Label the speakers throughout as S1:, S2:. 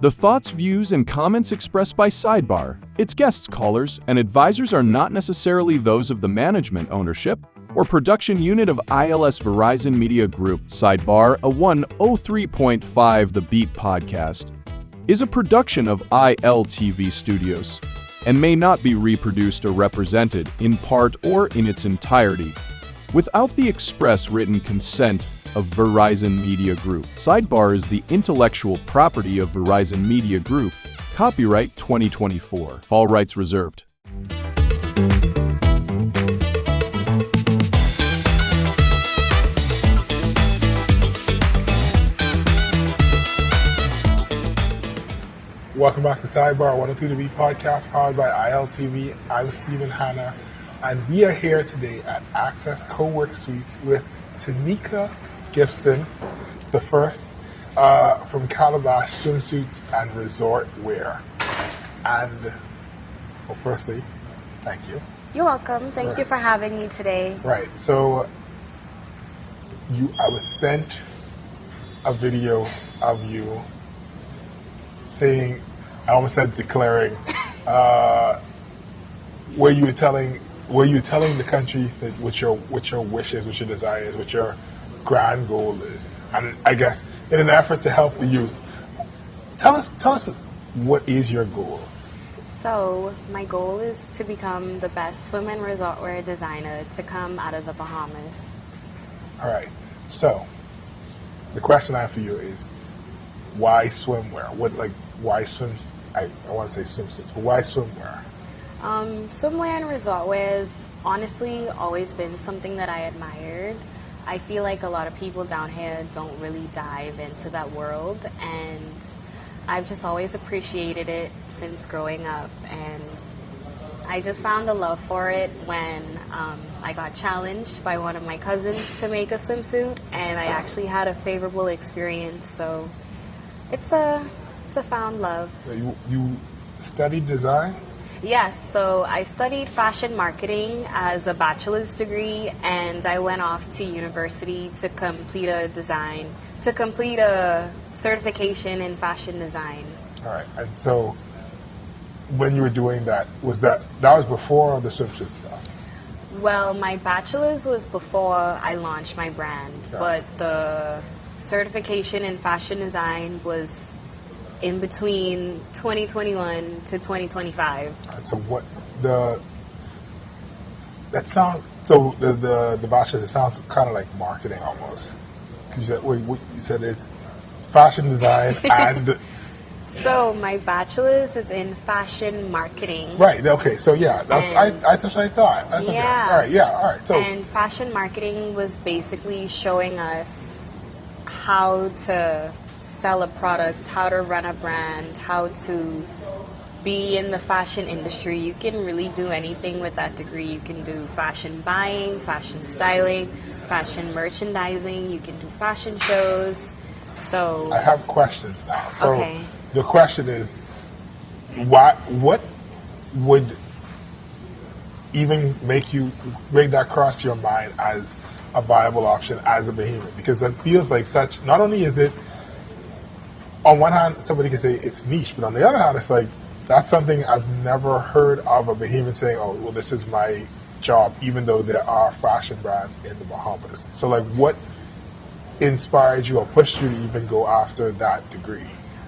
S1: The thoughts, views, and comments expressed by SIDEBAR, its guests, callers, and advisors are not necessarily those of the management, ownership, or production unit of ILS Verizon Media Group. SIDEBAR, a 103.5 The Beat podcast, is a production of IlTV Studios and may not be reproduced or represented, in part or in its entirety, without the express written consent of Verizon Media Group. SIDEBAR is the intellectual property of Verizon Media Group. Copyright 2024. All rights reserved.
S2: Welcome back to SIDEBAR, 103 The Beat podcast, powered by IlTV. I'm Stephen Hanna, and we are here today at Access Co-work Suites with Taneika Gibson, the first from Calabash Swimsuit and Resort Wear. And, well, firstly, thank you.
S3: You're welcome. Thank you for having me today.
S2: Right. So, I was sent a video of you saying, I almost said declaring, where you were telling the country that what your wishes, what your desires, what your grand goal is, and I guess in an effort to help the youth, tell us what is your goal?
S3: So my goal is to become the best swim and resort wear designer to come out of the Bahamas.
S2: All right. So the question I have for you is, why swimwear? Why swims? I want to say swimsuits, but why swimwear?
S3: Swimwear and resort wear has honestly always been something that I admired. I feel like a lot of people down here don't really dive into that world, and I've just always appreciated it since growing up, and I just found a love for it when I got challenged by one of my cousins to make a swimsuit, and I actually had a favorable experience, so it's a found love.
S2: You studied design?
S3: Yes, so I studied fashion marketing as a bachelor's degree, and I went off to university to complete a certification in fashion design.
S2: All right, and so when you were doing that was before the swimsuit stuff?
S3: Well, my bachelor's was before I launched my brand, but the certification in fashion design was in between 2021 to 2025.
S2: So what the bachelor's, it sounds kind of like marketing almost. Because you said it's fashion design and.
S3: So my bachelor's is in fashion marketing.
S2: Right. Okay. So yeah, that's what I thought. That's okay.
S3: Yeah.
S2: All right. Yeah. All right. So
S3: and fashion marketing was basically showing us how to sell a product, how to run a brand, how to be in the fashion industry. You can really do anything with that degree. You can do fashion buying, fashion styling, fashion merchandising. You can do fashion shows. So
S2: I have questions now. So
S3: okay.
S2: The question is, what would even make that cross your mind as a viable option as a Bahamian? Because that feels like such. Not only is it, on one hand, somebody can say it's niche, but on the other hand, it's like, that's something I've never heard of a Bahamian saying, oh, well, this is my job, even though there are fashion brands in the Bahamas. So, like, what inspired you or pushed you to even go after that degree?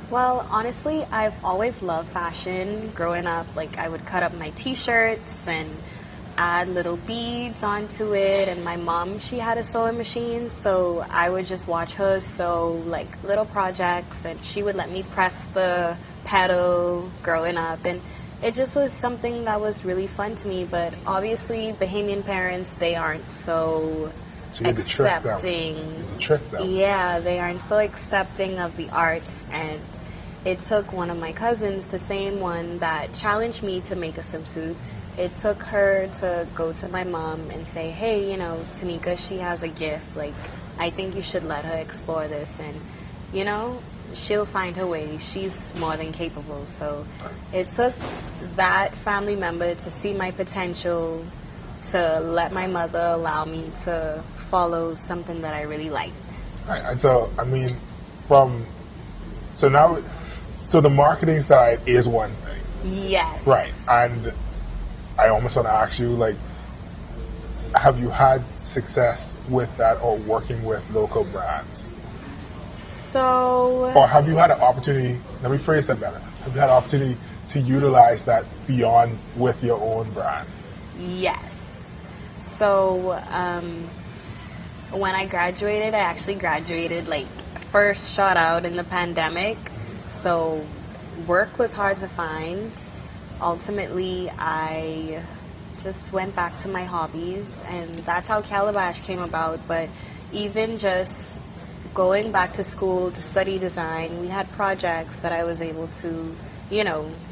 S3: Well, honestly, I've always loved fashion. Growing up, like, I would cut up my t-shirts and add little beads onto it, and my mom, she had a sewing machine, so I would just watch her sew like little projects, and she would let me press the pedal growing up, and it just was something that was really fun to me. But obviously Bahamian parents, they aren't so accepting. Yeah, they aren't so accepting of the arts, and it took one of my cousins, the same one that challenged me to make a swimsuit, it took her to go to my mom and say, hey, Taneika, she has a gift. Like, I think you should let her explore this. And, she'll find her way. She's more than capable. So it took that family member to see my potential, to let my mother allow me to follow something that I really liked.
S2: All right. And so, I mean, so So the marketing side is one thing.
S3: Yes.
S2: Right. And I almost want to ask you, like, have you had success with that or working with local brands?
S3: So.
S2: Or have you had an opportunity, let me phrase that better, have you had an opportunity to utilize that beyond with your own brand?
S3: Yes. So when I graduated, I actually graduated like first shot out in the pandemic. So work was hard to find. Ultimately, I just went back to my hobbies, and that's how Calabash came about. But even just going back to school to study design, we had projects that I was able to,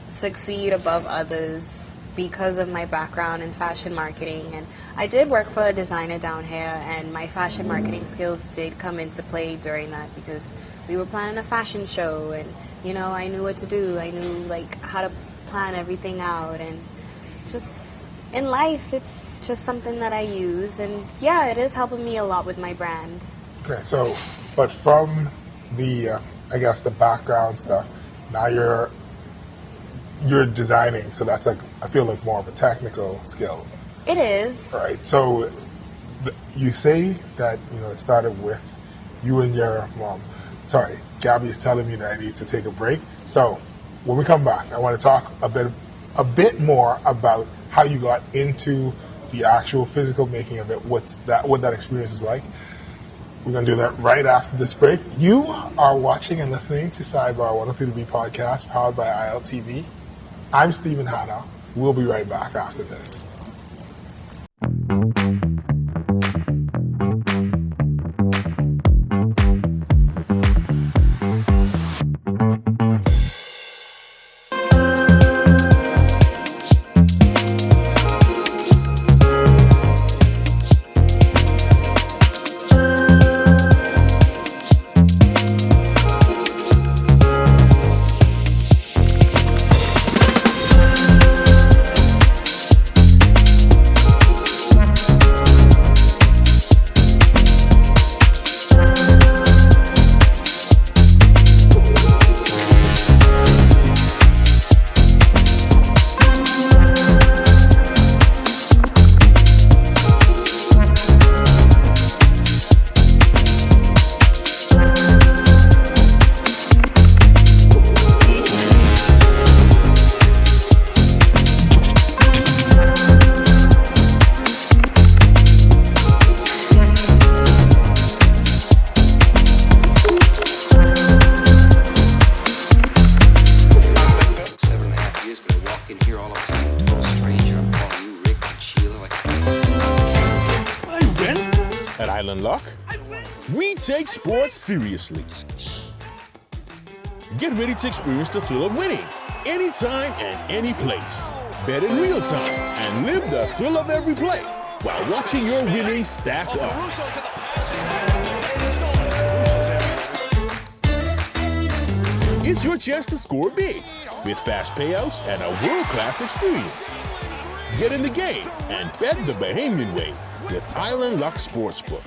S3: succeed above others because of my background in fashion marketing. And I did work for a designer down here, and my fashion marketing skills did come into play during that because we were planning a fashion show, and I knew what to do. I knew like how to plan everything out, and just in life it's just something that I use, and yeah, it is helping me a lot with my brand.
S2: Okay, so but from the I guess the background stuff, now you're designing, so that's like, I feel like more of a technical skill.
S3: It is.
S2: Right. So you say that it started with you and your mom. Sorry, Gabby is telling me that I need to take a break. So when we come back, I want to talk a bit more about how you got into the actual physical making of it. What that experience is like. We're going to do that right after this break. You are watching and listening to SIDEBAR 103.3 podcast powered by IlTV. I'm Stephen Hanna. We'll be right back after this.
S4: We take sports seriously. Get ready to experience the thrill of winning anytime and any place. Bet in real time and live the thrill of every play while watching your winnings stack up. It's your chance to score big with fast payouts and a world-class experience. Get in the game and bet the Bahamian way with Island Luck Sportsbook.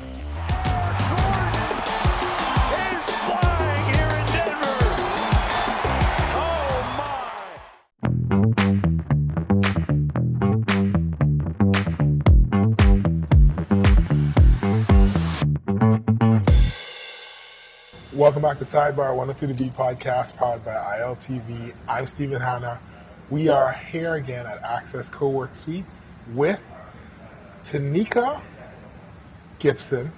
S2: Welcome back to SIDEBAR 103.3 podcast powered by IlTV. I'm Stephen Hanna. We are here again at Access Co-work Suites with Taneika Gibson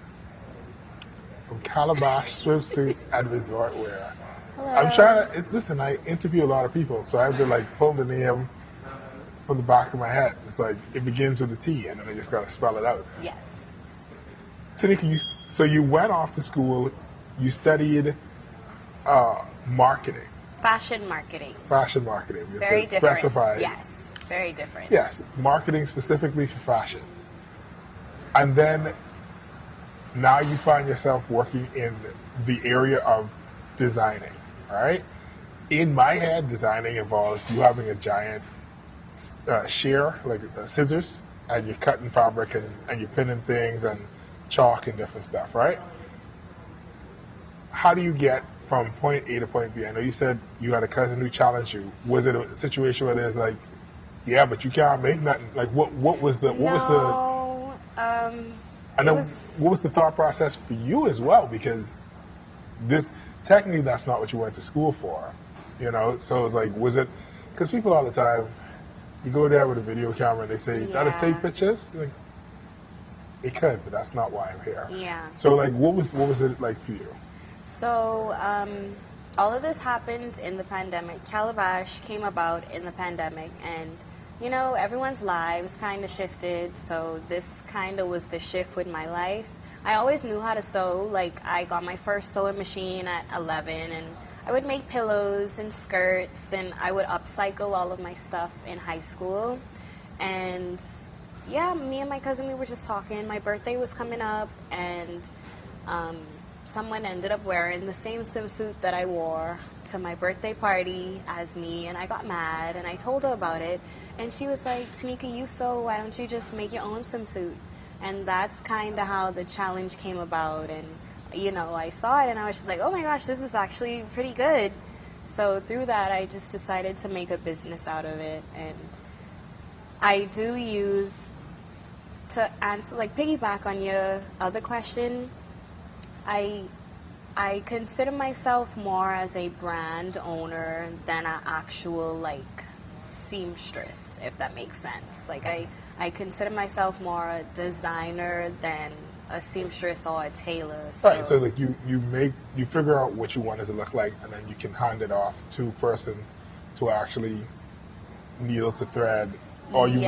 S2: from Calabash Swimsuits and Resort Wear. Hello. I'm trying to, listen, I interview a lot of people, so I have to pull the name from the back of my head. It's like, it begins with a T, and then I just got to spell it out.
S3: Yes.
S2: Taneika, so you went off to school. You studied marketing.
S3: Fashion marketing.
S2: Fashion marketing.
S3: Very different. Specify. Yes, very different.
S2: Yes, marketing specifically for fashion. And then now you find yourself working in the area of designing, all right? In my head, designing involves you having a giant shear, like scissors, and you're cutting fabric and you're pinning things and chalk and different stuff, right? How do you get from point A to point B? I know you said you had a cousin who challenged you. Was it a situation where there's like, yeah, but you can't make nothing? Like, what was the and then what was the thought process for you as well? Because this technically that's not what you went to school for, you know. So it's like, was it? Because people all the time, you go there with a video camera and they say, "Let us take pictures." Like, it could, but that's not why I'm here.
S3: Yeah.
S2: So like, what was it like for you?
S3: So all of this happened in the pandemic. Calabash came about in the pandemic, and you know, everyone's lives kind of shifted, so this kind of was the shift with my life. I always knew how to sew. Like, I got my first sewing machine at 11, and I would make pillows and skirts, and I would upcycle all of my stuff in high school. And yeah, me and my cousin, we were just talking. My birthday was coming up, and someone ended up wearing the same swimsuit that I wore to my birthday party as me, and I got mad, and I told her about it. And she was like, Taneika, you sew, why don't you just make your own swimsuit? And that's kind of how the challenge came about. And, you know, I saw it and I was just like, oh my gosh, this is actually pretty good. So through that, I just decided to make a business out of it. And I do use, to answer, like, piggyback on your other question, I consider myself more as a brand owner than an actual, like, seamstress, if that makes sense. Like, I consider myself more a designer than a seamstress or a tailor. So.
S2: Right, so like you figure out what you want it to look like, and then you can hand it off to persons to actually needle to thread. Or you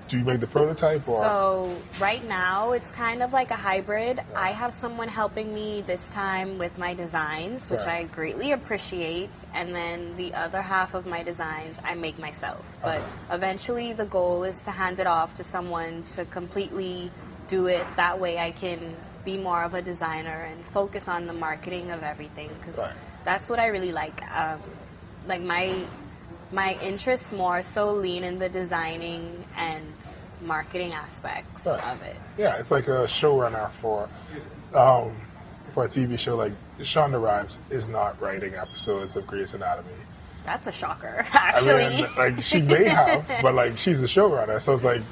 S2: do you make the prototype? Or?
S3: So right now it's kind of like a hybrid. Yeah. I have someone helping me this time with my designs, which I greatly appreciate, and then the other half of my designs I make myself. But eventually the goal is to hand it off to someone to completely do it. That way I can be more of a designer and focus on the marketing of everything, because that's what I really like. Like my interests more so lean in the designing and marketing aspects of it.
S2: Yeah, it's like a showrunner for a TV show. Like Shonda Rhimes is not writing episodes of Grey's Anatomy.
S3: That's a shocker, actually.
S2: I mean, like, she may have, but like, she's the showrunner, so it's like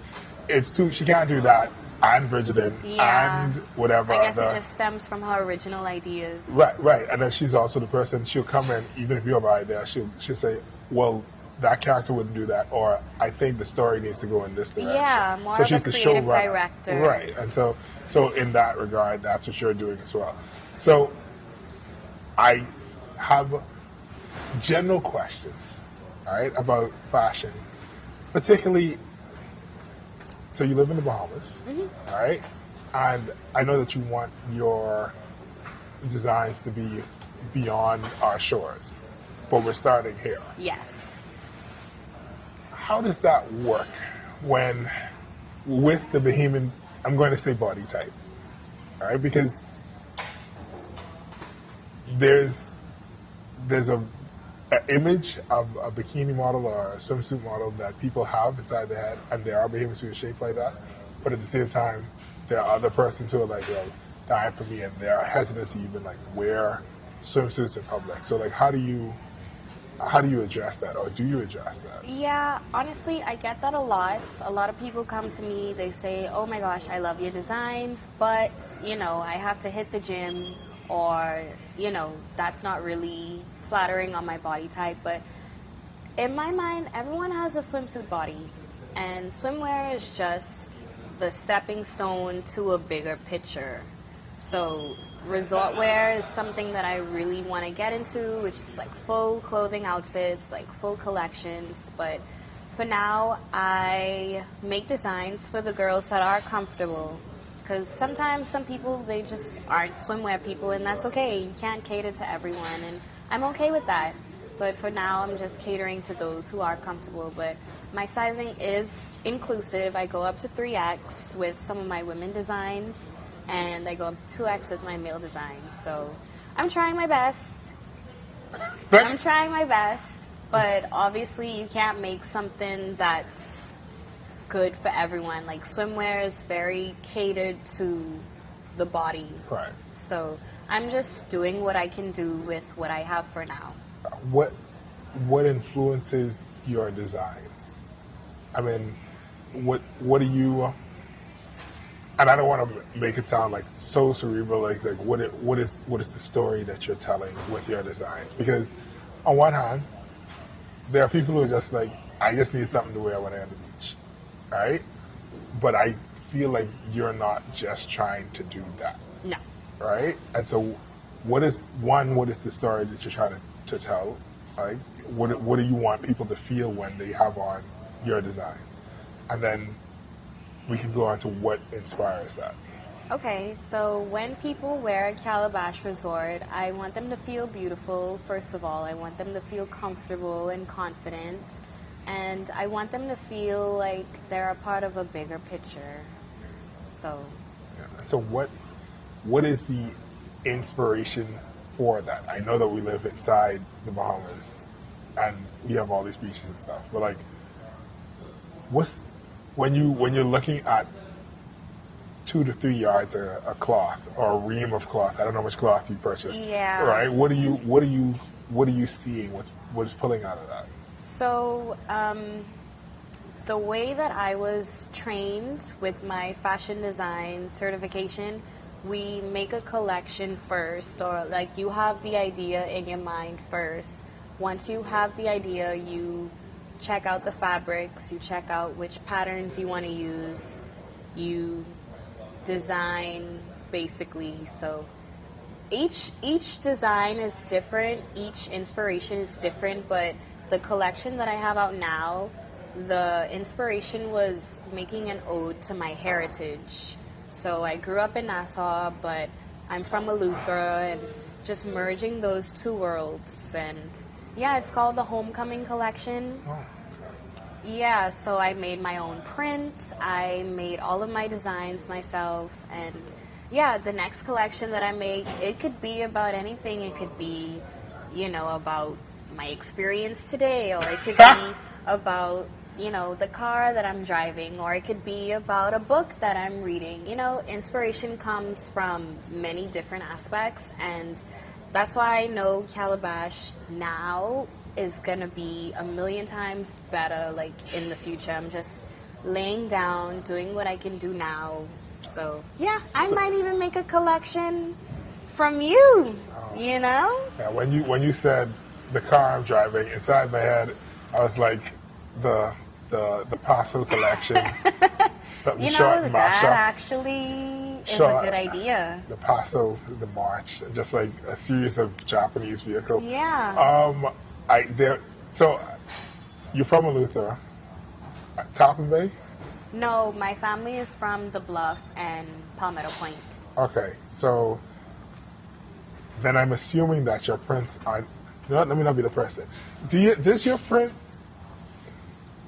S2: she can't do that and Bridgerton and whatever.
S3: I guess it just stems from her original ideas.
S2: Right, and then she's also the person. She'll come in, even if you have an idea, she'll say, well, that character wouldn't do that, or I think the story needs to go in this direction.
S3: Yeah, more of a creative director.
S2: Right, and so in that regard, that's what you're doing as well. So I have general questions, all right, about fashion, particularly. So you live in the Bahamas, all right, and I know that you want your designs to be beyond our shores, but we're starting here.
S3: Yes.
S2: How does that work when, with the Bahamian, I'm going to say body type, all right? Because there's an image of a bikini model or a swimsuit model that people have inside their head, and there are Bahamians who are shaped like that. But at the same time, there are other persons who are like, well, dying for me, and they're hesitant to even like wear swimsuits in public. So like, how do you address that, or do you address that?
S3: Yeah, honestly, I get that a lot. A lot of people come to me, they say, oh my gosh, I love your designs, but, you know, I have to hit the gym, or, you know, that's not really flattering on my body type. But in my mind, everyone has a swimsuit body, and swimwear is just the stepping stone to a bigger picture. So resort wear is something that I really want to get into, which is like full clothing outfits, like full collections. But for now, I make designs for the girls that are comfortable, because sometimes some people, they just aren't swimwear people, and that's okay. You can't cater to everyone, and I'm okay with that. But for now, I'm just catering to those who are comfortable. But my sizing is inclusive. I go up to 3X with some of my women designs, and I go up to 2X with my male designs. So I'm trying my best. But obviously you can't make something that's good for everyone. Like swimwear is very catered to the body.
S2: Right.
S3: So I'm just doing what I can do with what I have for now.
S2: What influences your designs? I mean, what do you? And I don't want to make it sound like so cerebral. Like what is the story that you're telling with your designs? Because on one hand, there are people who are just like, I just need something to wear when I'm on the beach, right? But I feel like you're not just trying to do that.
S3: No.
S2: Right? And so what is the story that you're trying to tell? Like, what do you want people to feel when they have on your design? And then we can go on to what inspires that.
S3: Okay, so when people wear a Calabash Resort, I want them to feel beautiful, first of all. I want them to feel comfortable and confident. And I want them to feel like they're a part of a bigger picture. So.
S2: Yeah. So what is the inspiration for that? I know that we live inside the Bahamas and we have all these beaches and stuff, but like, when you're looking at 2 to 3 yards of cloth or a ream of cloth, I don't know how much cloth you purchased.
S3: Yeah.
S2: Right? What are you seeing? What is pulling out of that?
S3: So, the way that I was trained with my fashion design certification, we make a collection first, or like you have the idea in your mind first. Once you have the idea, you check out the fabrics, you check out which patterns you want to use, you design basically. So each design is different, each inspiration is different, but the collection that I have out now, the inspiration was making an ode to my heritage. So I grew up in Nassau, but I'm from Eleuthera, and just merging those two worlds. And yeah, it's called the Homecoming Collection.
S2: Oh.
S3: Yeah, so I made my own print. I made all of my designs myself. And yeah, the next collection that I make, it could be about anything. It could be, about my experience today, or it could be about, the car that I'm driving, or it could be about a book that I'm reading. Inspiration comes from many different aspects, and that's why I know Calabash now is gonna be a million times better, like in the future. I'm just laying down, doing what I can do now. So yeah, I might even make a collection from you.
S2: Yeah, when you said the car I'm driving, inside my head, I was like the Paso collection. Something short and
S3: that
S2: mashup.
S3: actually is a good idea.
S2: The Paso, the March, just like a series of Japanese vehicles.
S3: Yeah.
S2: So you're from Eleuthera, Tappan Bay?
S3: No, my family is from The Bluff and Palmetto Point.
S2: Okay, so then I'm assuming that your prints are. Let me not be the person. Does your print?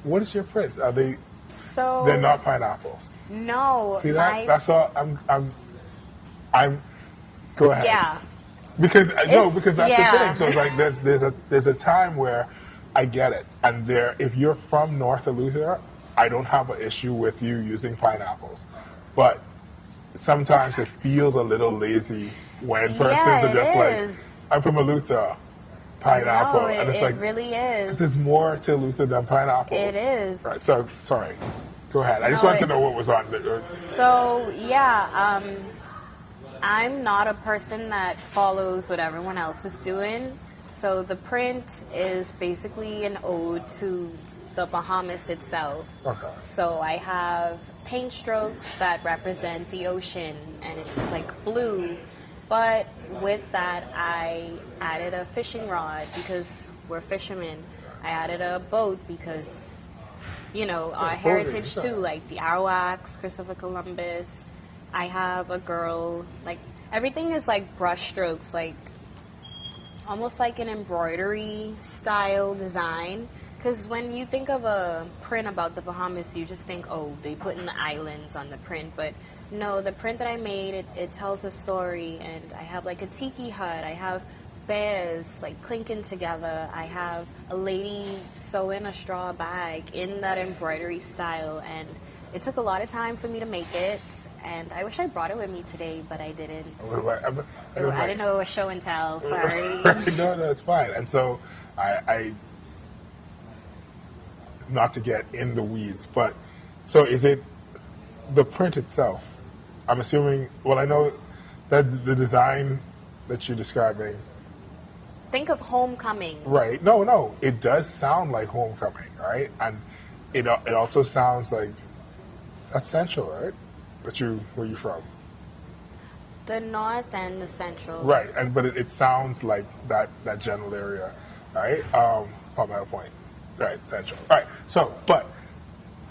S2: What is your prints? Are they?
S3: So
S2: they're not pineapples.
S3: No.
S2: See that? That's all. I'm. Go ahead.
S3: Yeah.
S2: Because that's the thing. So it's like there's a time where I get it, and if you're from North Eleuthera, I don't have an issue with you using pineapples, but sometimes it feels a little lazy when persons are just like, I'm from Eleuthera, pineapple, and it's like,
S3: it really is.
S2: Because it's more to Eleuthera than pineapples.
S3: It is.
S2: Right. So sorry. Go ahead. I just wanted to know what was on.
S3: So yeah. I'm not a person that follows what everyone else is doing. So the print is basically an ode to the Bahamas itself.
S2: Okay.
S3: So I have paint strokes that represent the ocean, and it's like blue. But with that, I added a fishing rod because we're fishermen. I added a boat because, our heritage too, like the Arawaks, Christopher Columbus. I have a girl, like, everything is like brush strokes, like almost like an embroidery style design. Because when you think of a print about the Bahamas, you just think, oh, they put in the islands on the print. But no, the print that I made, it tells a story. And I have like a tiki hut. I have bears like clinking together. I have a lady sewing a straw bag in that embroidery style. And It took a lot of time for me to make it, and I wish I brought it with me today, but I didn't. I didn't know it was show and tell. Sorry.
S2: No, it's fine. And so I not to get in the weeds, but so is it the print itself? I'm assuming. Well, I know that the design that you're describing.
S3: Think of homecoming.
S2: Right. No. It does sound like homecoming, right? And it also sounds like that's Central, right? Where you from?
S3: The North and the Central.
S2: Right. But it sounds like that general area, right? Palmetto Point. Right. Central. Right. So, but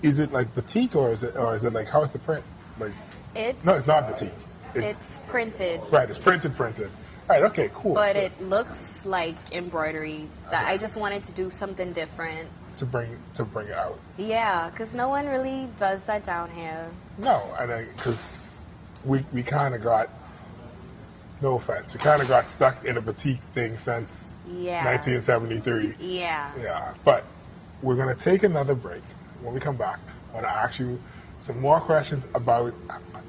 S2: is it like batik or is it like how's the print? Like no, it's not batik.
S3: It's printed.
S2: Right. It's printed. Right, okay, cool.
S3: But it looks like embroidery. That I just wanted to do something different.
S2: To bring it out.
S3: Yeah, because no one really does that down here.
S2: No, and because we kind of got, no offense, we kind of got stuck in a batik thing since 1973.
S3: Yeah.
S2: Yeah, but we're going to take another break. When we come back, I want to ask you some more questions about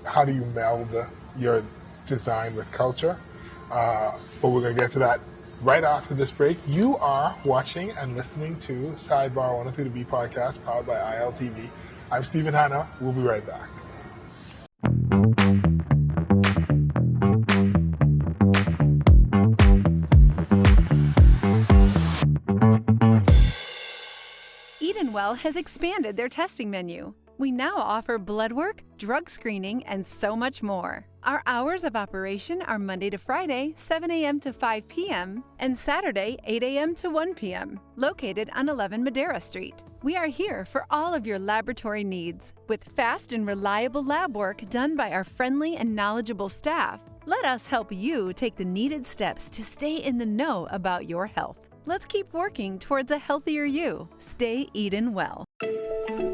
S2: how do you meld your design with culture. But we're going to get to that right after this break. You are watching and listening to Sidebar 103.B podcast powered by IlTV. I'm Stephen Hanna. We'll be right back.
S5: Edenwell has expanded their testing menu. We now offer blood work, drug screening, and so much more. Our hours of operation are Monday to Friday, 7 a.m. to 5 p.m., and Saturday, 8 a.m. to 1 p.m., located on 11 Madera Street. We are here for all of your laboratory needs, with fast and reliable lab work done by our friendly and knowledgeable staff. Let us help you take the needed steps to stay in the know about your health. Let's keep working towards a healthier you. Stay Eden well.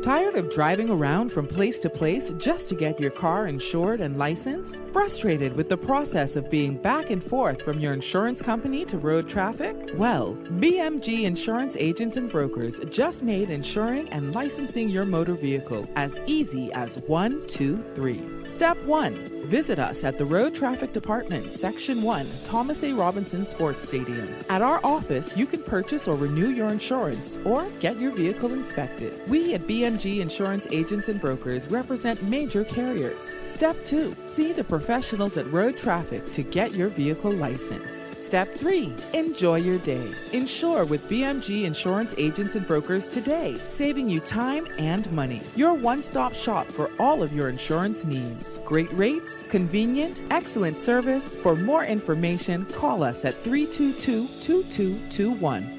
S6: Tired of driving around from place to place just to get your car insured and licensed? Frustrated with the process of being back and forth from your insurance company to road traffic? Well, BMG Insurance Agents and Brokers just made insuring and licensing your motor vehicle as easy as 1, 2, 3. Step 1. Visit us at the Road Traffic Department, Section 1, Thomas A. Robinson Sports Stadium. At our office, you can purchase or renew your insurance or get your vehicle inspected. We at BMG Insurance Agents and Brokers represent major carriers. Step 2. See the professionals at Road Traffic to get your vehicle licensed. Step 3. Enjoy your day. Insure with BMG Insurance Agents and Brokers today, saving you time and money. Your one-stop shop for all of your insurance needs. Great rates, convenient, excellent service. For more information, call us at 322-2221.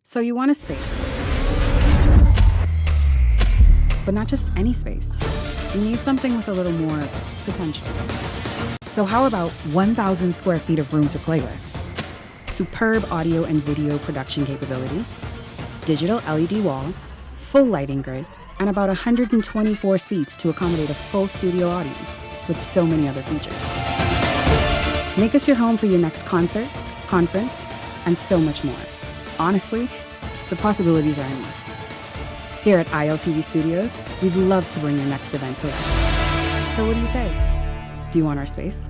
S7: So you want a space. But not just any space. You need something with a little more potential. So how about 1,000 square feet of room to play with? Superb audio and video production capability, digital LED wall, full lighting grid, and about 124 seats to accommodate a full studio audience with so many other features. Make us your home for your next concert, conference, and so much more. Honestly, the possibilities are endless. Here at IlTV Studios, we'd love to bring your next event to life. So what do you say? Do you want our space?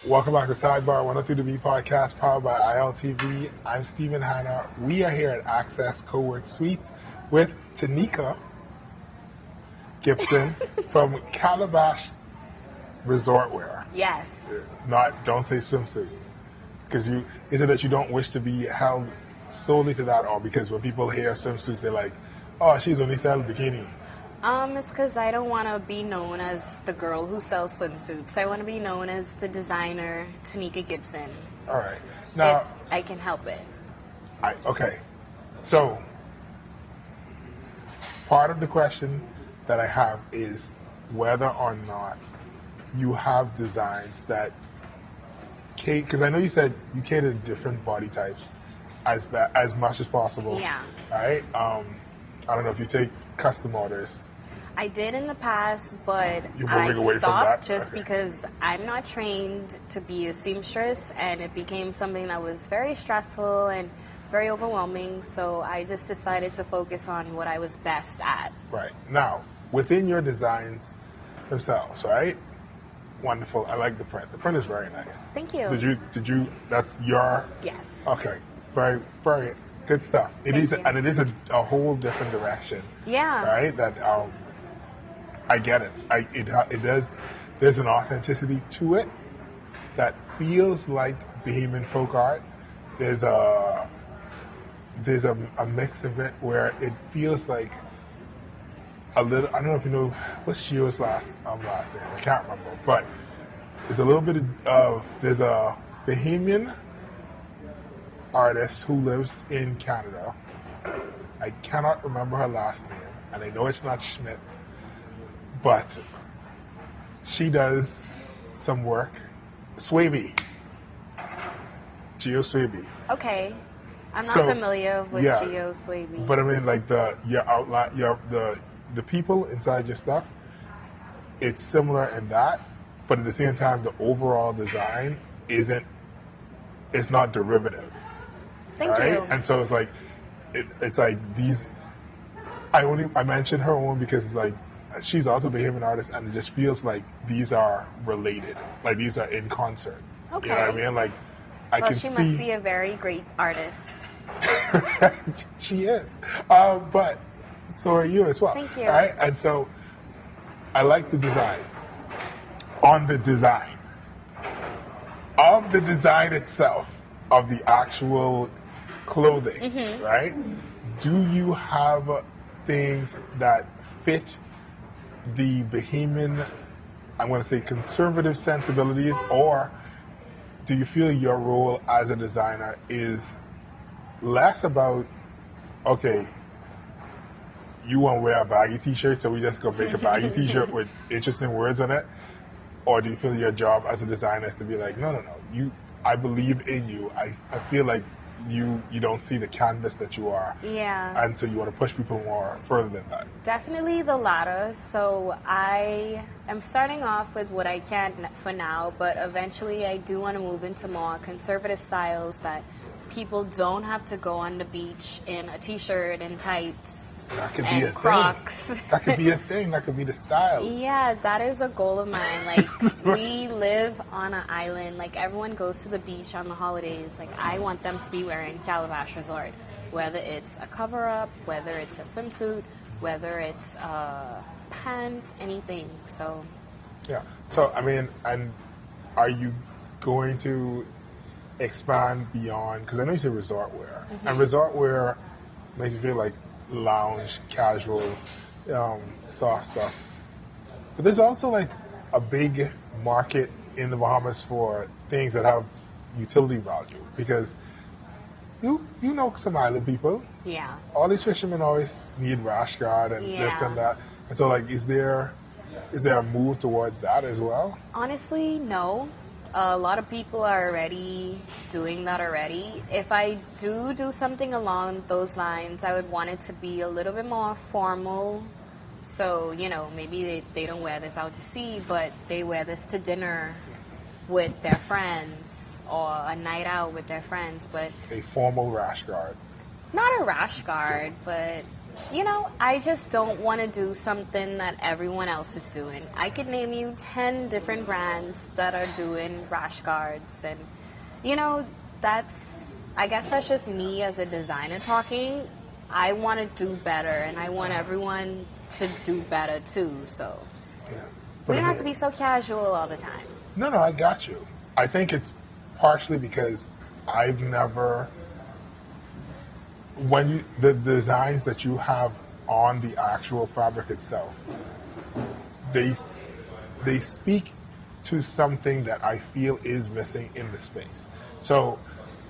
S2: Welcome back to Sidebar 103.B podcast powered by IlTV. I'm Stephen Hanna. We are here at Access Co-work Suites with Taneika Gibson from Calabash Resort Wear.
S3: Yes.
S2: Don't say swimsuits. Because is it that you don't wish to be held solely to that, or because when people hear swimsuits, they're like, oh, she's only selling bikini?
S3: It's because I don't want to be known as the girl who sells swimsuits. I want to be known as the designer, Taneika Gibson.
S2: All right. Now,
S3: if I can help it.
S2: Okay. So, part of the question that I have is whether or not you have designs that because I know you said you cater to different body types as much as possible.
S3: Yeah.
S2: Right. I don't know if you take custom orders.
S3: I did in the past, but
S2: You're
S3: I
S2: moving away from
S3: stopped
S2: that?
S3: just
S2: Okay.
S3: because I'm not trained to be a seamstress, and it became something that was very stressful and very overwhelming. So I just decided to focus on what I was best at.
S2: Right. Now, within your designs themselves, right? Wonderful. I like the print. The print is very nice.
S3: Thank you.
S2: Did you, that's your,
S3: Yes.
S2: okay. Very, very good stuff. It
S3: Thank
S2: is,
S3: you.
S2: and it is a whole different direction.
S3: Yeah.
S2: Right? That, I get it. It does, there's an authenticity to it that feels like Bahamian folk art. There's a mix of it where it feels like a little, I don't know if you know, what's Shio's last name? I can't remember. But there's a little bit of, there's a Bahamian artist who lives in Canada. I cannot remember her last name, and I know it's not Schmidt, but she does some work. Swaby. Geo Swaby.
S3: Okay. I'm not
S2: So,
S3: familiar with
S2: yeah.
S3: Geo Swaby.
S2: But I mean, like your outline, the people inside your stuff, it's similar in that, but at the same time, the overall design it's not derivative.
S3: Thank
S2: right?
S3: you.
S2: And so it's like, it's like these. I mentioned her one because it's like she's also a Bahamian artist, and it just feels like these are related, like these are in concert.
S3: Okay.
S2: You know what I mean? Like I
S3: Well,
S2: can
S3: she
S2: see.
S3: must be a very great artist.
S2: She is. But so are you as well.
S3: Thank you.
S2: Right? And so I like the design. On the design. Of the design itself, of the actual clothing,
S3: Mm-hmm.
S2: right? Do you have things that fit the Bahamian, I'm going to say conservative sensibilities, or do you feel your role as a designer is less about, okay, you want to wear a baggy t-shirt, so we just go make a baggy t-shirt with interesting words on it? Or do you feel your job as a designer is to be like, no, I believe in you. I feel like you don't see the canvas that you are.
S3: Yeah.
S2: And so you want to push people more further than that.
S3: Definitely the latter. So I am starting off with what I can for now, but eventually I do want to move into more conservative styles that people don't have to go on the beach in a t-shirt and tights
S2: That could be
S3: and
S2: a
S3: Crocs.
S2: thing. That could be a thing. That could be the style.
S3: Yeah, that is a goal of mine. Like, we live on an island. Like, everyone goes to the beach on the holidays. Like, I want them to be wearing Calabash Resort. Whether it's a cover-up, whether it's a swimsuit, whether it's pants, anything. So,
S2: Yeah. So, I mean, and are you going to expand beyond, because I know you said resort wear, and resort wear makes you feel like lounge, casual, soft stuff. But there's also like a big market in the Bahamas for things that have utility value, because you know some island people.
S3: yeah.
S2: All these fishermen always need rash guard and this
S3: Yeah.
S2: and that. And so like, is there a move towards that as well?
S3: Honestly, no. A lot of people are already doing that already. If I do something along those lines, I would want it to be a little bit more formal. So, you know, maybe they don't wear this out to sea, but they wear this to dinner with their friends or a night out with their friends. But
S2: A formal rash guard.
S3: not a rash guard, but you know, I just don't want to do something that everyone else is doing. I could name you 10 different brands that are doing rash guards, and you know, I guess that's just me as a designer talking. I want to do better, and I want everyone to do better too. So
S2: Yeah.
S3: we
S2: I
S3: don't have
S2: mean-
S3: to be so casual all the time.
S2: No, I got you. I think it's partially because I've never, the designs that you have on the actual fabric itself, they speak to something that I feel is missing in the space. So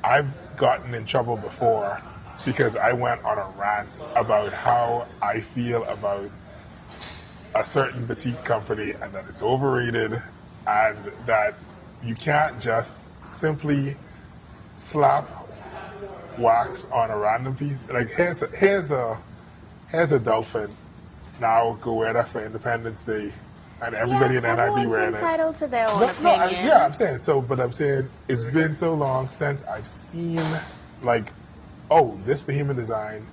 S2: I've gotten in trouble before because I went on a rant about how I feel about a certain boutique company and that it's overrated and that you can't just simply slap wax on a random piece. Like here's a dolphin. Now go wear that for Independence Day, and everybody in NIB
S3: everyone's
S2: wearing it.
S3: entitled to their own
S2: No,
S3: opinion.
S2: I'm saying so, but I'm saying it's been so long since I've seen like, oh, this Bahamian design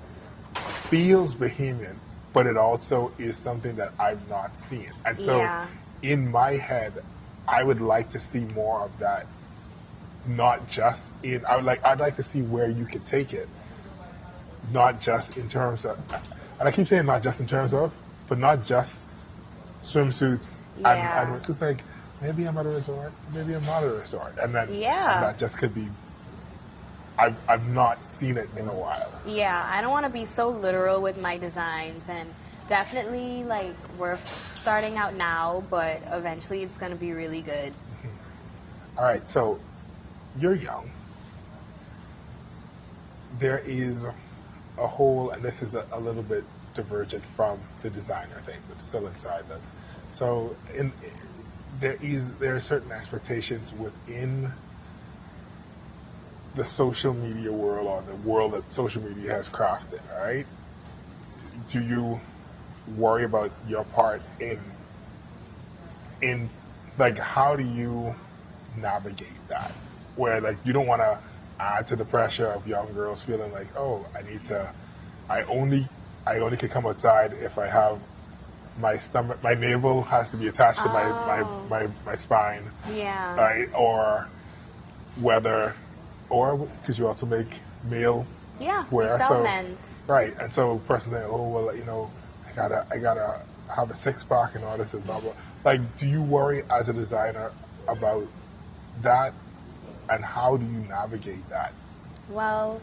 S2: feels Bahamian, but it also is something that I've not seen. And so in my head, I would like to see more of that. Not just in, I'd like to see where you could take it. Not just in terms of, and I keep saying not just in terms of, but not just swimsuits. And it's just like, maybe I'm at a resort, maybe I'm not at a resort. And then and that just could be, I've not seen it in a while.
S3: Yeah, I don't want to be so literal with my designs, and definitely like we're starting out now, but eventually it's going to be really good.
S2: All right, so you're young. There is a whole, and this is a little bit divergent from the designer thing, but still inside that. So there are certain expectations within the social media world, or the world that social media has crafted, right? Do you worry about your part in like, how do you navigate that? Where like you don't want to add to the pressure of young girls feeling like, oh, I only can come outside if I have my stomach, my navel has to be attached to my spine.
S3: Yeah.
S2: Right? Or whether, or because you also make male
S3: wear. We sell men's.
S2: Right. And so person saying, oh, well, you know, I gotta have a six-pack in order to blah, blah. Like, do you worry as a designer about that, and how do you navigate that?
S3: Well,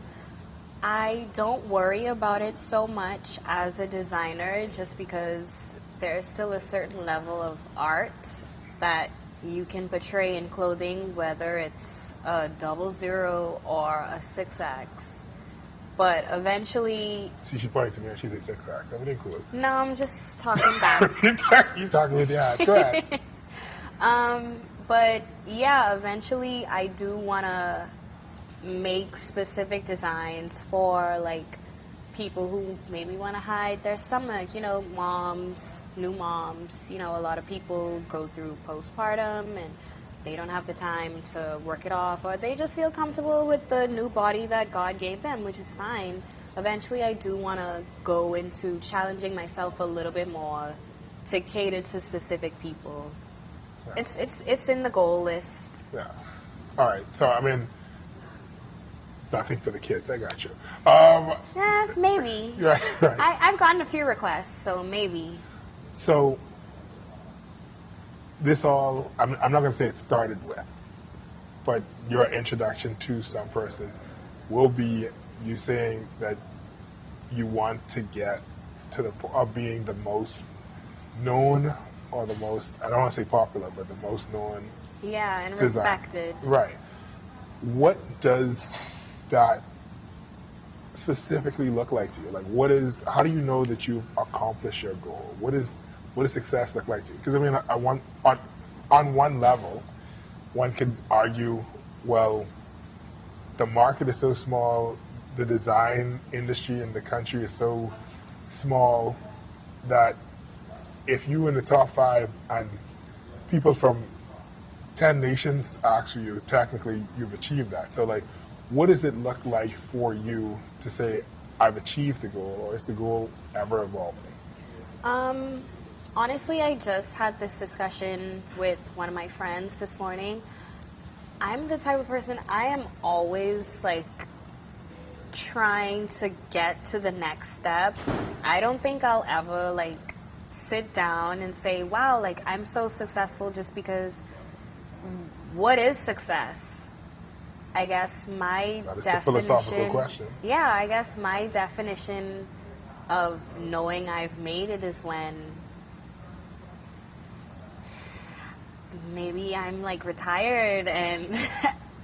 S3: I don't worry about it so much as a designer, just because there's still a certain level of art that you can portray in clothing, whether it's a 00 or a 6X. But eventually...
S2: See, she pointed to me and she said 6X. Everything cool.
S3: No, I'm just talking back.
S2: You're talking with your eyes. Go ahead.
S3: But yeah, eventually I do want to make specific designs for like people who maybe want to hide their stomach, you know, moms, new moms, you know, a lot of people go through postpartum and they don't have the time to work it off, or they just feel comfortable with the new body that God gave them, which is fine. Eventually I do want to go into challenging myself a little bit more to cater to specific people. Yeah. It's in the goal list.
S2: Yeah. All right. So, I mean, nothing for the kids. I got you.
S3: Yeah, maybe.
S2: Right.
S3: I've gotten a few requests, so maybe.
S2: So, this all, I'm not going to say it started with, but your introduction to some persons will be you saying that you want to get to the point of being the most known, or the most, I don't want to say popular, but the most known.
S3: Yeah, and
S2: design.
S3: respected.
S2: Right. What does that specifically look like to you? Like, how do you know that you've accomplished your goal? What does success look like to you? Because I mean, on one level, one could argue, well, the market is so small, the design industry in the country is so small that if you in the top 5 and people from 10 nations ask for you, technically you've achieved that. So like, what does it look like for you to say, I've achieved the goal, or is the goal ever evolving?
S3: Honestly, I just had this discussion with one of my friends this morning. I'm the type of person, I am always like trying to get to the next step. I don't think I'll ever like sit down and say, wow, like I'm so successful, just because what is success? I guess my
S2: that is
S3: definition,
S2: the philosophical question.
S3: Yeah, I guess my definition of knowing I've made it is when maybe I'm like retired and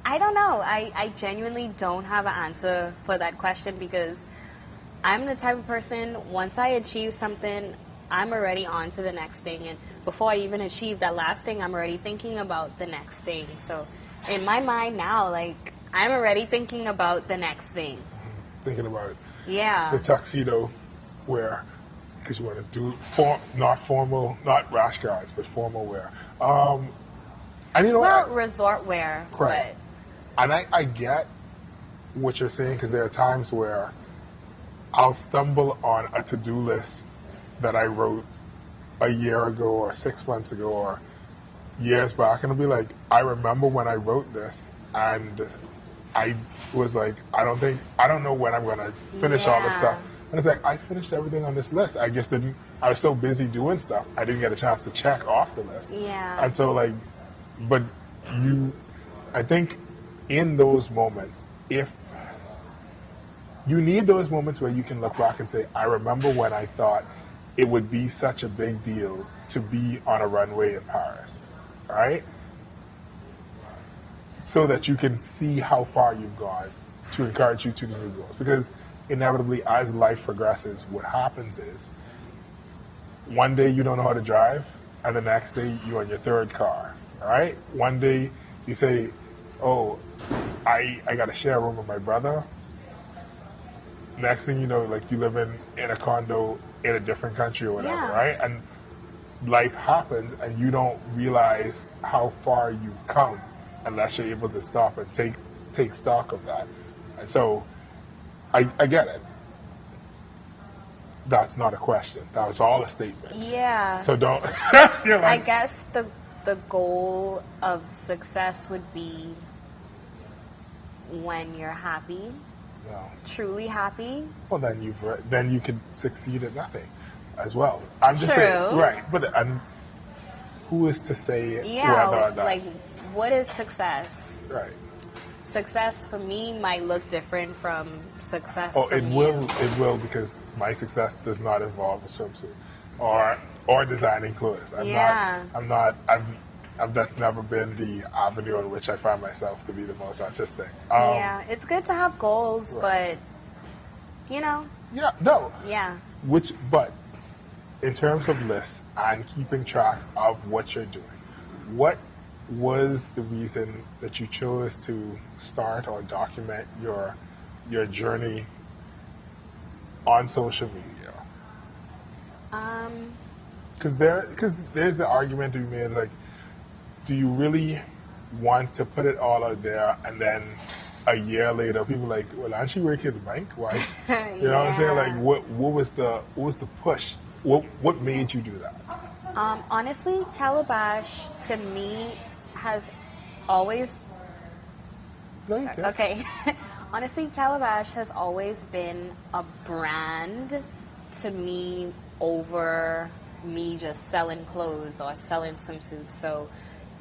S3: I don't know. I genuinely don't have an answer for that question, because I'm the type of person, once I achieve something, I'm already on to the next thing. And before I even achieve that last thing, I'm already thinking about the next thing. So in my mind now, like, I'm already thinking about the next thing.
S2: Thinking about
S3: Yeah.
S2: the tuxedo wear, because you want to do not formal, not rash guards, but formal wear. And you know
S3: Well,
S2: what?
S3: resort wear.
S2: Right. And I get what you're saying, because there are times where I'll stumble on a to-do list that I wrote a year ago or 6 months ago or years back, and I'll be like, I remember when I wrote this, and I was like, I don't know when I'm going to finish all this stuff. And it's like, I finished everything on this list. I just didn't, I was so busy doing stuff, I didn't get a chance to check off the list.
S3: Yeah.
S2: And so, like, but I think in those moments, if you need those moments where you can look back and say, I remember when I thought it would be such a big deal to be on a runway in Paris, right? So that you can see how far you've gone to encourage you to the new goals. Because inevitably, as life progresses, what happens is one day you don't know how to drive, and the next day you're on your third car, all right? One day you say, oh, I got to share a room with my brother. Next thing you know, like, you live in a condo in a different country or whatever, right? And life happens, and you don't realize how far you've come unless you're able to stop and take stock of that. And so I get it. That's not a question. That was all a statement.
S3: Yeah.
S2: So don't. You're like,
S3: I guess the goal of success would be when you're happy,
S2: no.
S3: truly happy.
S2: Well, then you can succeed at nothing as well. I'm just saying, right? But who is to say whether or not?
S3: Like, what is success?
S2: Right.
S3: Success for me might look different from success.
S2: Oh,
S3: from
S2: it
S3: you.
S2: will. It will, because my success does not involve a swimsuit or designing clothes. That's never been the avenue in which I find myself to be the most artistic.
S3: Yeah, it's good to have goals,
S2: Right.
S3: but Yeah.
S2: No.
S3: Yeah.
S2: But in terms of lists and keeping track of what you're doing, what was the reason that you chose to start or document your journey on social media? Because there's the argument to be made, like, do you really want to put it all out there, and then a year later people are like, well, aren't you working the bank? Why? You know what I'm saying? Like, what was the push? What made you do that?
S3: Honestly, Calabash to me has always okay. Honestly, Calabash has always been a brand to me over me just selling clothes or selling swimsuits. So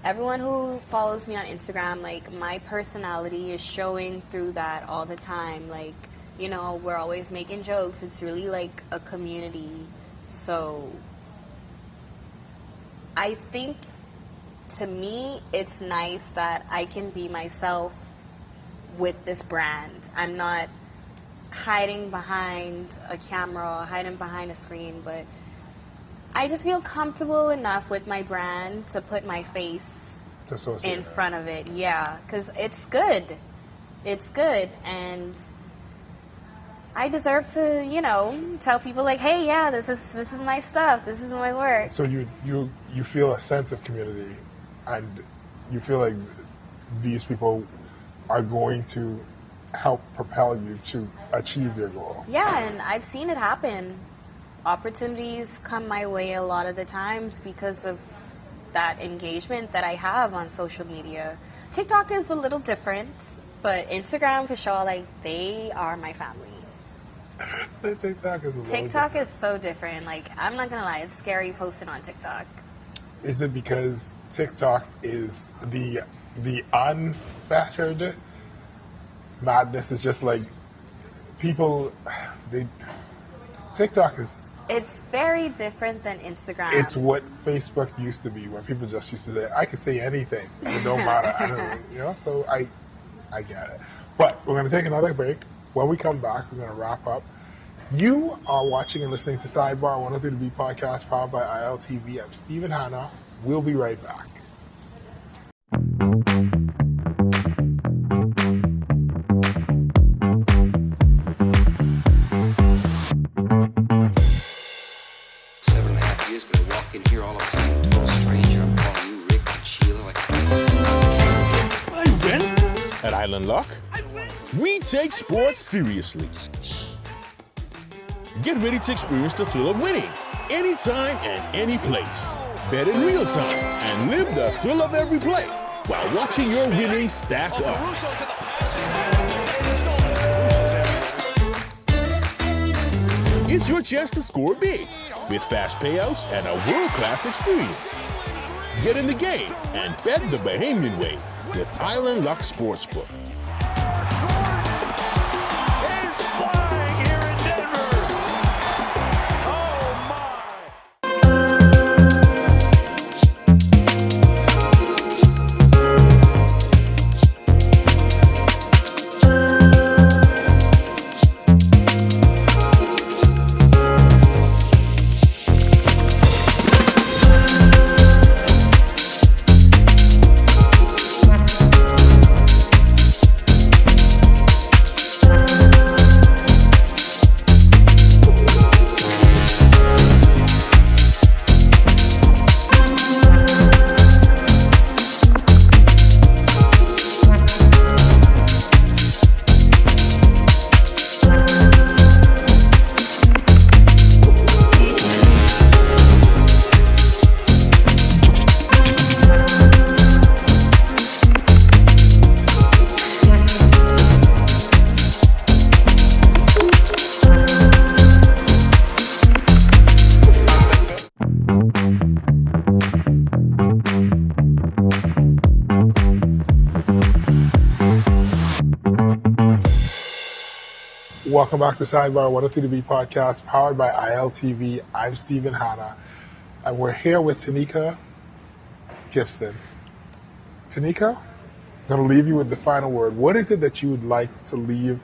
S3: everyone who follows me on Instagram, like, my personality is showing through that all the time. Like, you know, we're always making jokes. It's really like a community. So I think, to me, it's nice that I can be myself with this brand. I'm not hiding behind a camera or hiding behind a screen, but I just feel comfortable enough with my brand to put my face in front of it. Yeah, because it's good. It's good, and I deserve to, you know, tell people, like, hey, yeah, this is my stuff. This is my work.
S2: So you feel a sense of community, and you feel like these people are going to help propel you to achieve your goal.
S3: Yeah, and I've seen it happen. Opportunities come my way a lot of the times because of that engagement that I have on social media. TikTok is a little different, but Instagram for sure, like, they are my family.
S2: So TikTok is
S3: TikTok is so different. Like, I'm not gonna lie, it's scary posting on TikTok.
S2: Is it because TikTok is the unfettered madness? Is just like people, TikTok is...
S3: It's very different than Instagram.
S2: It's what Facebook used to be, when people just used to say, I can say anything, it don't matter. You know, so I get it. But we're going to take another break. When we come back, we're going to wrap up. You are watching and listening to Sidebar 103 podcast, powered by IlTV. I'm Stephen Hanna. We'll be right back.
S4: At Island Lock, we take sports seriously. Get ready to experience the thrill of winning anytime and any place. Bet in real time and live the thrill of every play while watching your winnings stack up. It's your chance to score big with fast payouts and a world-class experience. Get in the game and bet the Bahamian way with Island Lock Sportsbook.
S2: Welcome back to SIDEBAR, IlTV podcast, powered by IlTV. I'm Stephen Hanna, and we're here with Taneika Gibson. Taneika, I'm going to leave you with the final word. What is it that you would like to leave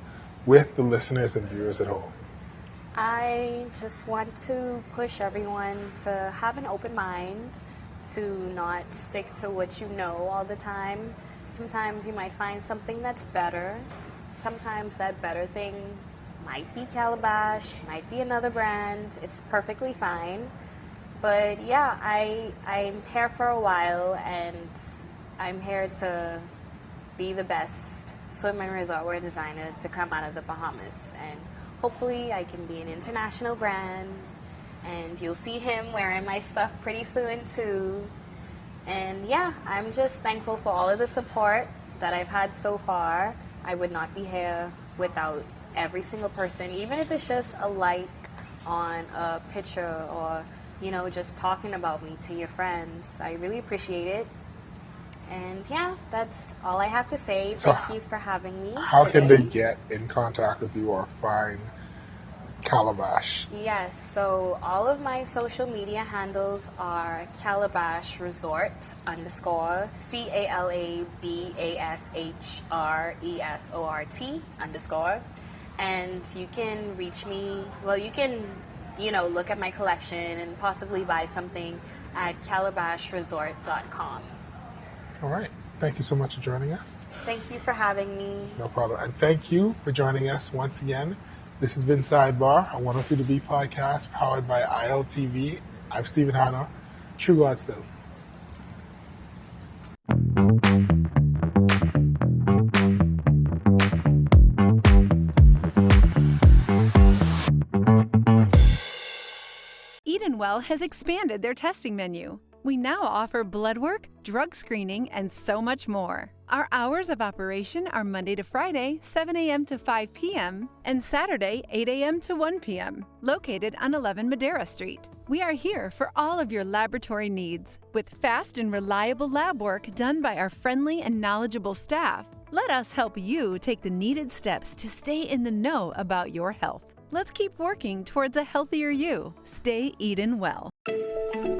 S2: with the listeners and viewers at home?
S3: I just want to push everyone to have an open mind, to not stick to what you know all the time. Sometimes you might find something that's better. Sometimes that better thing might be Calabash, might be another brand. It's perfectly fine. But yeah, I'm here for a while, and I'm here to be the best swim and resort wear designer to come out of the Bahamas. And hopefully I can be an international brand, and you'll see him wearing my stuff pretty soon too. And yeah, I'm just thankful for all of the support that I've had so far. I would not be here without every single person, even if it's just a like on a picture or, you know, just talking about me to your friends. I really appreciate it. And yeah, that's all I have to say.
S2: So
S3: Thank you for having me.
S2: How
S3: today.
S2: can they get in contact with you or find Calabash?
S3: Yes, so all of my social media handles are Calabash Resort _ CALABASHRESORT _ and you can reach me. Well, you can, you know, look at my collection and possibly buy something at calabashresort.com.
S2: All right. Thank you so much for joining us.
S3: Thank you for having me.
S2: No problem. And thank you for joining us once again. This has been SIDEBAR, a IlTV podcast powered by IlTV. I'm Stephen Hanna. True God still.
S5: Well has expanded their testing menu. We now offer blood work, drug screening, and so much more. Our hours of operation are Monday to Friday, 7 a.m. to 5 p.m., and Saturday, 8 a.m. to 1 p.m., located on 11 Madeira Street. We are here for all of your laboratory needs, with fast and reliable lab work done by our friendly and knowledgeable staff. Let us help you take the needed steps to stay in the know about your health. Let's keep working towards a healthier you. Stay eating well.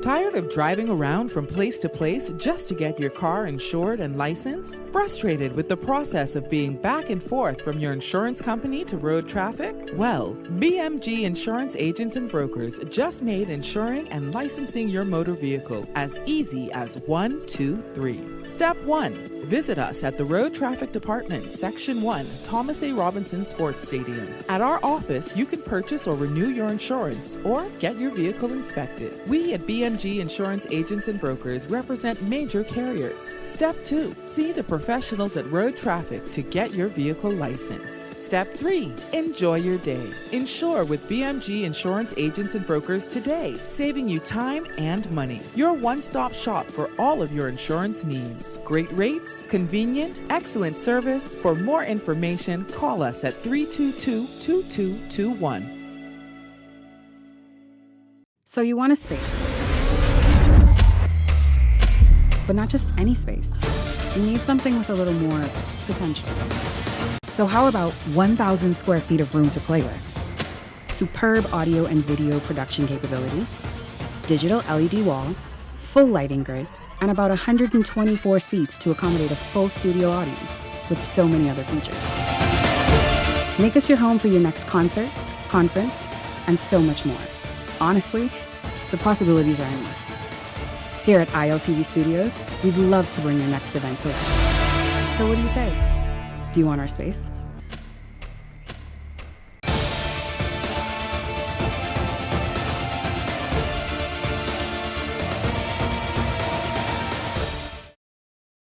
S6: Tired of driving around from place to place just to get your car insured and licensed? Frustrated with the process of being back and forth from your insurance company to road traffic? Well, BMG Insurance Agents and Brokers just made insuring and licensing your motor vehicle as easy as 1, 2, 3. Step 1. Visit us at the Road Traffic Department, Section 1, Thomas A. Robinson Sports Stadium. At our office, you can purchase or renew your insurance or get your vehicle inspected. We at BMG Insurance Agents and Brokers represent major carriers. Step 2, see the professionals at Road Traffic to get your vehicle licensed. Step 3, enjoy your day. Insure with BMG Insurance Agents and Brokers today, saving you time and money. Your one-stop shop for all of your insurance needs. Great rates, convenient, excellent service. For more information, call us at 322-2221.
S7: So you want a space. But not just any space. You need something with a little more potential. So how about 1,000 square feet of room to play with? Superb audio and video production capability, digital LED wall, full lighting grid, and about 124 seats to accommodate a full studio audience with so many other features. Make us your home for your next concert, conference, and so much more. Honestly, the possibilities are endless. Here at IlTV Studios, we'd love to bring your next event to life. So what do you say? Do you want our space?